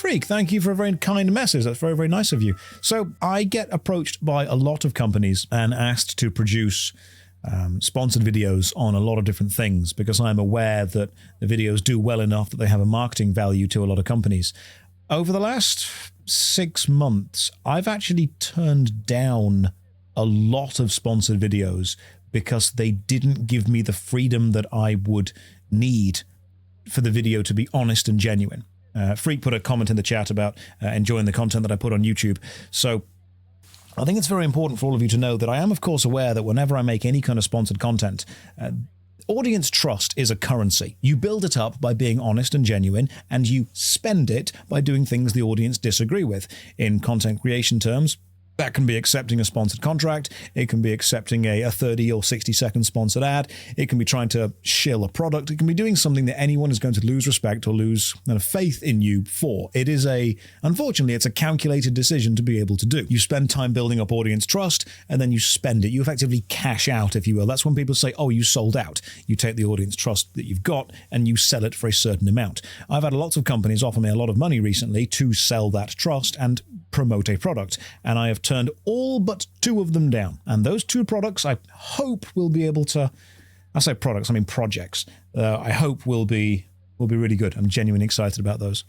Freak, thank you for a very kind message. That's very, very nice of you. So I get approached by a lot of companies and asked to produce sponsored videos on a lot of different things because I'm aware that the videos do well enough that they have a marketing value to a lot of companies. Over the last 6 months, I've actually turned down a lot of sponsored videos because they didn't give me the freedom that I would need for the video to be honest and genuine. Freak put a comment in the chat about enjoying the content that I put on YouTube. So I think it's very important for all of you to know that I am, of course, aware that whenever I make any kind of sponsored content, audience trust is a currency. You build it up by being honest and genuine, and you spend it by doing things the audience disagree with. In content creation terms, that can be accepting a sponsored contract. It can be accepting a 30 or 60-second sponsored ad. It can be trying to shill a product. It can be doing something that anyone is going to lose respect or lose faith in you for. It is unfortunately, it's a calculated decision to be able to do. You spend time building up audience trust, and then you spend it. You effectively cash out, if you will. That's when people say, oh, you sold out. You take the audience trust that you've got, and you sell it for a certain amount. I've had lots of companies offer me a lot of money recently to sell that trust and promote a product, and I have turned all but 2 of them down. And those 2 products I hope will be able to, I say products, I mean projects, I hope will be really good. I'm genuinely excited about those.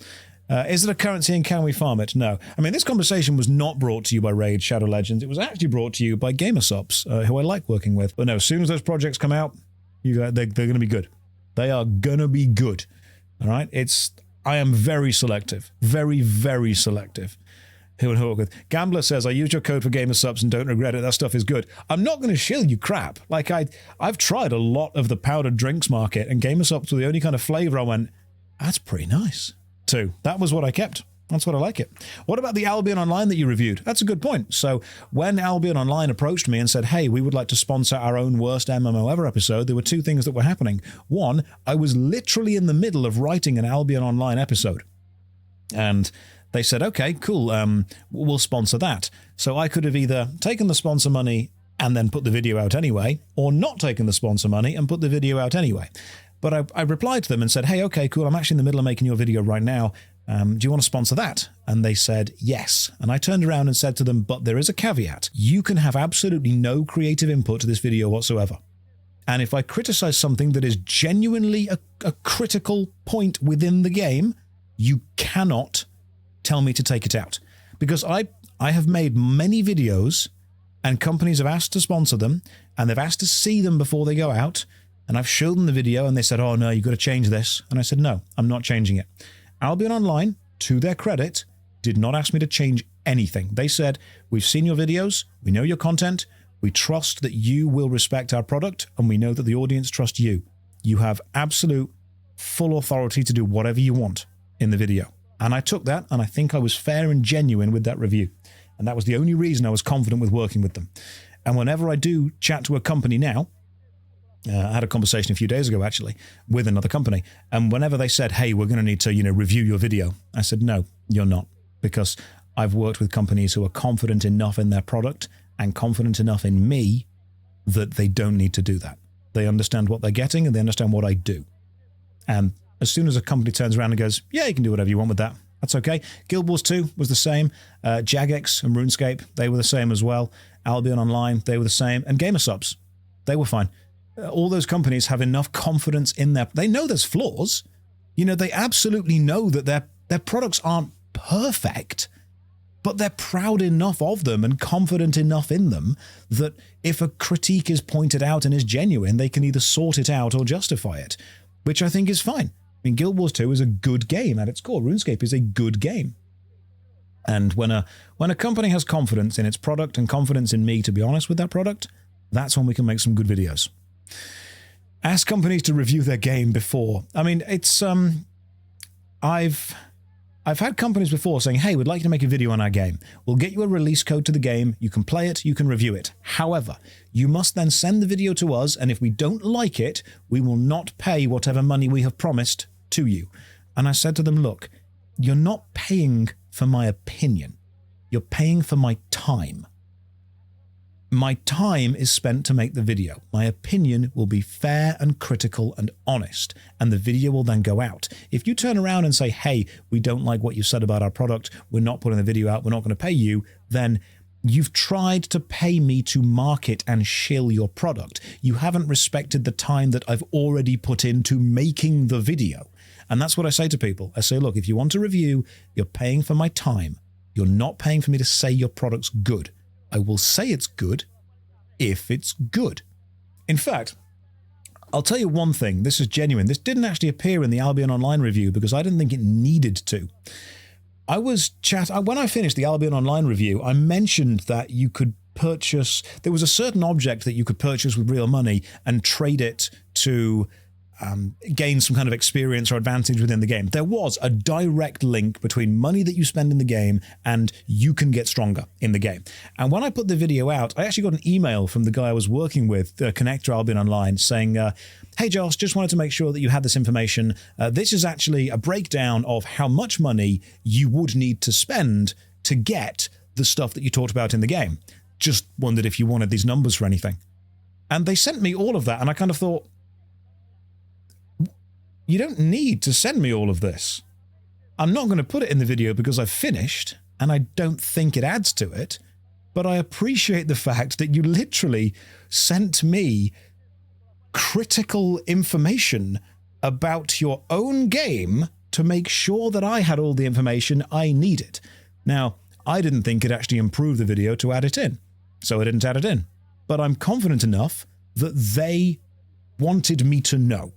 Is it a currency and can we farm it? No. I mean, this conversation was not brought to you by Raid Shadow Legends. It was actually brought to you by GamerSupps, who I like working with. But no, as soon as those projects come out, they're going to be good. They are going to be good. All right? I am very selective. Very, very selective. Who and work with. Gambler says, I used your code for GamerSupps and don't regret it. That stuff is good. I'm not going to shill you crap. Like, I've tried a lot of the powdered drinks market, and GamerSupps were the only kind of flavor I went, that's pretty nice, too. That was what I kept. That's what I like it. What about the Albion Online that you reviewed? That's a good point. So when Albion Online approached me and said, hey, we would like to sponsor our own worst MMO ever episode, there were 2 things that were happening. One, I was literally in the middle of writing an Albion Online episode. And they said, okay, cool, we'll sponsor that. So I could have either taken the sponsor money and then put the video out anyway, or not taken the sponsor money and put the video out anyway. But I replied to them and said, hey, okay, cool, I'm actually in the middle of making your video right now. Do you want to sponsor that? And they said, yes. And I turned around and said to them, but there is a caveat. You can have absolutely no creative input to this video whatsoever. And if I criticize something that is genuinely a critical point within the game, you cannot tell me to take it out. Because I have made many videos and companies have asked to sponsor them and they've asked to see them before they go out, and I've showed them the video and they said, oh no, you've got to change this. And I said, no, I'm not changing it. Albion Online, to their credit, did not ask me to change anything. They said, we've seen your videos, we know your content, we trust that you will respect our product, and we know that the audience trust you. You have absolute full authority to do whatever you want in the video. And I took that, and I think I was fair and genuine with that review. And that was the only reason I was confident with working with them. And whenever I do chat to a company now, I had a conversation a few days ago, actually, with another company. And whenever they said, hey, we're going to need to, review your video, I said, no, you're not. Because I've worked with companies who are confident enough in their product and confident enough in me that they don't need to do that. They understand what they're getting and they understand what I do. And as soon as a company turns around and goes, yeah, you can do whatever you want with that, that's okay. Guild Wars 2 was the same. Jagex and RuneScape, they were the same as well. Albion Online, they were the same. And GamerSupps, they were fine. All those companies have enough confidence in they know there's flaws. They absolutely know that their products aren't perfect, but they're proud enough of them and confident enough in them that if a critique is pointed out and is genuine, they can either sort it out or justify it, which I think is fine. I mean, Guild Wars 2 is a good game at its core. RuneScape is a good game. And when a company has confidence in its product and confidence in me to be honest with that product, that's when we can make some good videos. Ask companies to review their game before. I mean, it's I've had companies before saying, hey, we'd like you to make a video on our game. We'll get you a release code to the game. You can play it. You can review it. However, you must then send the video to us, and if we don't like it, we will not pay whatever money we have promised to you. And I said to them, look, you're not paying for my opinion. You're paying for my time. My time is spent to make the video. My opinion will be fair and critical and honest, and the video will then go out. If you turn around and say, hey, we don't like what you said about our product, we're not putting the video out, we're not going to pay you, then you've tried to pay me to market and shill your product. You haven't respected the time that I've already put into making the video. And that's what I say to people. I say, look, if you want a review, you're paying for my time. You're not paying for me to say your product's good. I will say it's good if it's good. In fact, I'll tell you one thing. This is genuine. This didn't actually appear in the Albion Online review because I didn't think it needed to. When I finished the Albion Online review, I mentioned that you could purchase, there was a certain object that you could purchase with real money and trade it to gain some kind of experience or advantage within the game. There was a direct link between money that you spend in the game and you can get stronger in the game. And when I put the video out, I actually got an email from the guy I was working with, the connector Albion Online, saying, hey Josh, just wanted to make sure that you had this information. This is actually a breakdown of how much money you would need to spend to get the stuff that you talked about in the game. Just wondered if you wanted these numbers for anything. And they sent me all of that, and I kind of thought, you don't need to send me all of this. I'm not going to put it in the video because I've finished, and I don't think it adds to it, but I appreciate the fact that you literally sent me critical information about your own game to make sure that I had all the information I needed. Now, I didn't think it actually improved the video to add it in, so I didn't add it in. But I'm confident enough that they wanted me to know,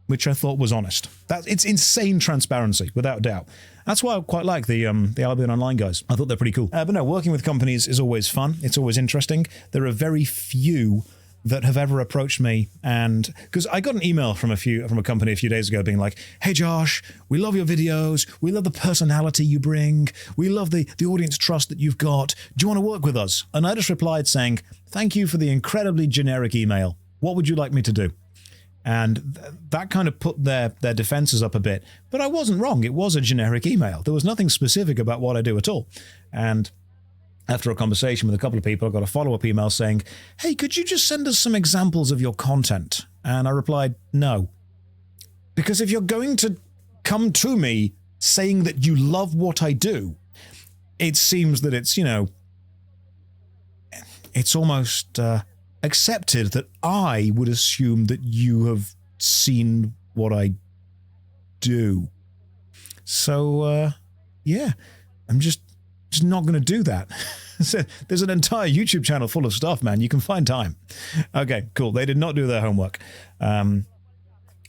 which I thought was honest. It's insane transparency, without doubt. That's why I quite like the Albion Online guys. I thought they're pretty cool. But no, working with companies is always fun. It's always interesting. There are very few that have ever approached me, and because I got an email from a company a few days ago being like, hey Josh, we love your videos, we love the personality you bring, we love the audience trust that you've got, do you want to work with us? And I just replied saying, thank you for the incredibly generic email, what would you like me to do? And that kind of put their defenses up a bit. But I wasn't wrong. It was a generic email. There was nothing specific about what I do at all. And after a conversation with a couple of people, I got a follow-up email saying, hey, could you just send us some examples of your content? And I replied, no. Because if you're going to come to me saying that you love what I do, it seems that it's, it's almost accepted that I would assume that you have seen what I do. So, yeah, I'm just not going to do that. There's an entire YouTube channel full of stuff, man. You can find time. Okay, cool. They did not do their homework. From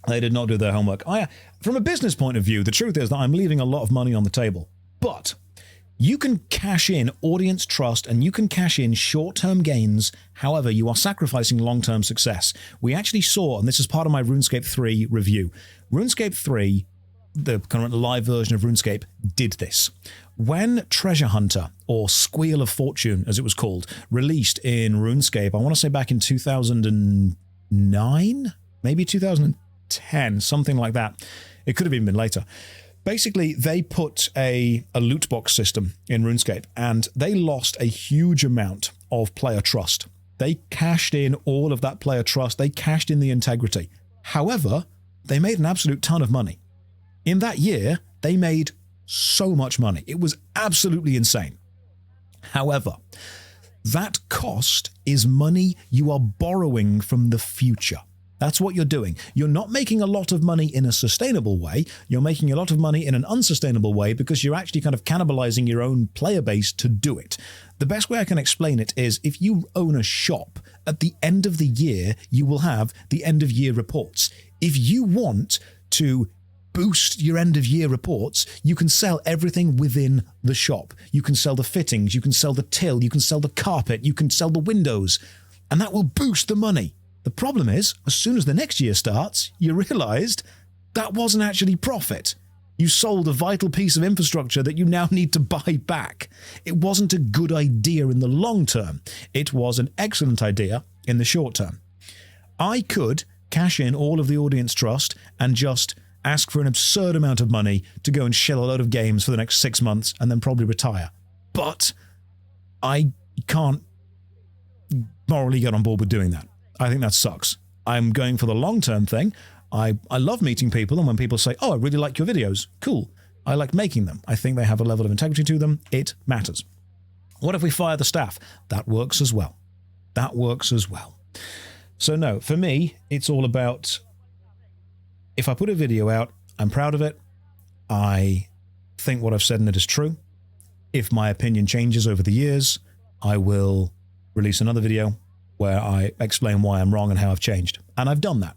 a business point of view, the truth is that I'm leaving a lot of money on the table. But you can cash in audience trust and you can cash in short-term gains. However, you are sacrificing long-term success. We actually saw, and this is part of my RuneScape 3 review, RuneScape 3, the current live version of RuneScape, did this. When Treasure Hunter, or Squeal of Fortune, as it was called, released in RuneScape, I want to say back in 2009, maybe 2010, something like that. It could have even been later. Basically, they put a loot box system in RuneScape, and they lost a huge amount of player trust. They cashed in all of that player trust. They cashed in the integrity. However, they made an absolute ton of money. In that year, they made so much money. It was absolutely insane. However, that cost is money you are borrowing from the future. That's what you're doing. You're not making a lot of money in a sustainable way. You're making a lot of money in an unsustainable way because you're actually kind of cannibalizing your own player base to do it. The best way I can explain it is if you own a shop, at the end of the year, you will have the end of year reports. If you want to boost your end of year reports, you can sell everything within the shop. You can sell the fittings, you can sell the till, you can sell the carpet, you can sell the windows, and that will boost the money. The problem is, as soon as the next year starts, you realized that wasn't actually profit. You sold a vital piece of infrastructure that you now need to buy back. It wasn't a good idea in the long term. It was an excellent idea in the short term. I could cash in all of the audience trust and just ask for an absurd amount of money to go and shell a load of games for the next 6 months and then probably retire. But I can't morally get on board with doing that. I think that sucks. I'm going for the long-term thing. I love meeting people, and when people say, oh, I really like your videos, cool. I like making them. I think they have a level of integrity to them. It matters. What if we fire the staff? That works as well. That works as well. So no, for me, it's all about, if I put a video out, I'm proud of it. I think what I've said in it is true. If my opinion changes over the years, I will release another video where I explain why I'm wrong and how I've changed. And I've done that,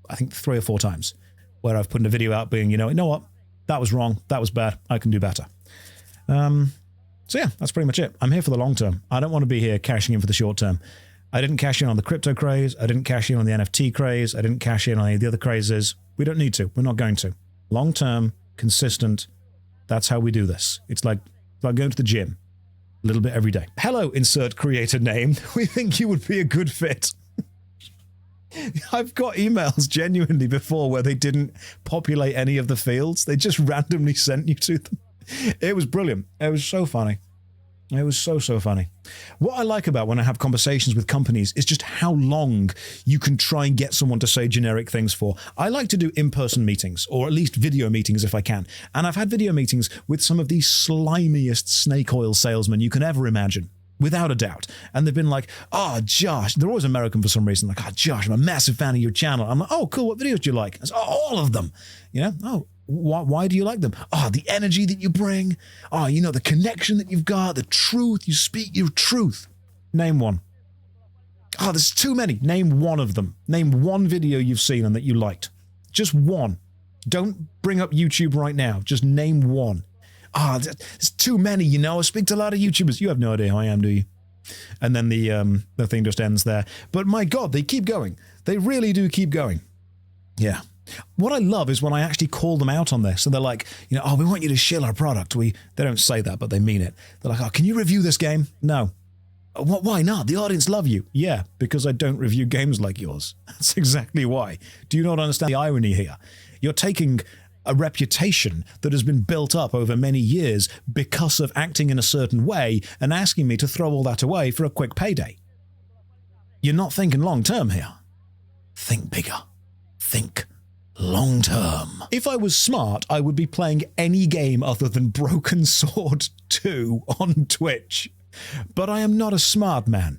I think 3 or 4 times, where I've put in a video out being, you know what, that was wrong, that was bad, I can do better. So yeah, that's pretty much it. I'm here for the long term. I don't want to be here cashing in for the short term. I didn't cash in on the crypto craze. I didn't cash in on the NFT craze. I didn't cash in on any of the other crazes. We don't need to. We're not going to. Long term, consistent. That's how we do this. It's like going to the gym a little bit every day. Hello, insert creator name. We think you would be a good fit. I've got emails genuinely before where they didn't populate any of the fields. They just randomly sent you to them. It was brilliant. It was so funny. It was so funny. What I like about when I have conversations with companies is just how long you can try and get someone to say generic things for. I like to do in-person meetings, or at least video meetings if I can. And I've had video meetings with some of the slimiest snake oil salesmen you can ever imagine, without a doubt. And they've been like, oh, Josh, they're always American for some reason. Like, oh, Josh, I'm a massive fan of your channel. I'm like, oh, cool, what videos do you like? I said, oh, all of them. You know, oh, why do you like them? Oh, the energy that you bring. Oh, you know, the connection that you've got, the truth. You speak your truth. Name one. Oh, there's too many. Name one of them. Name one video you've seen and that you liked. Just one. Don't bring up YouTube right now. Just name one. Ah, there's too many, you know. I speak to a lot of YouTubers. You have no idea who I am, do you? And then the thing just ends there. But my God, they keep going. They really do keep going. Yeah. What I love is when I actually call them out on this, and they're like, you know, oh, we want you to shill our product. They don't say that, but they mean it. They're like, oh, can you review this game? No. Why not? The audience love you. Yeah, because I don't review games like yours. That's exactly why. Do you not understand the irony here? You're taking a reputation that has been built up over many years because of acting in a certain way and asking me to throw all that away for a quick payday. You're not thinking long term here. Think bigger. Think long term. If I was smart, I would be playing any game other than Broken Sword 2 on Twitch. But I am not a smart man.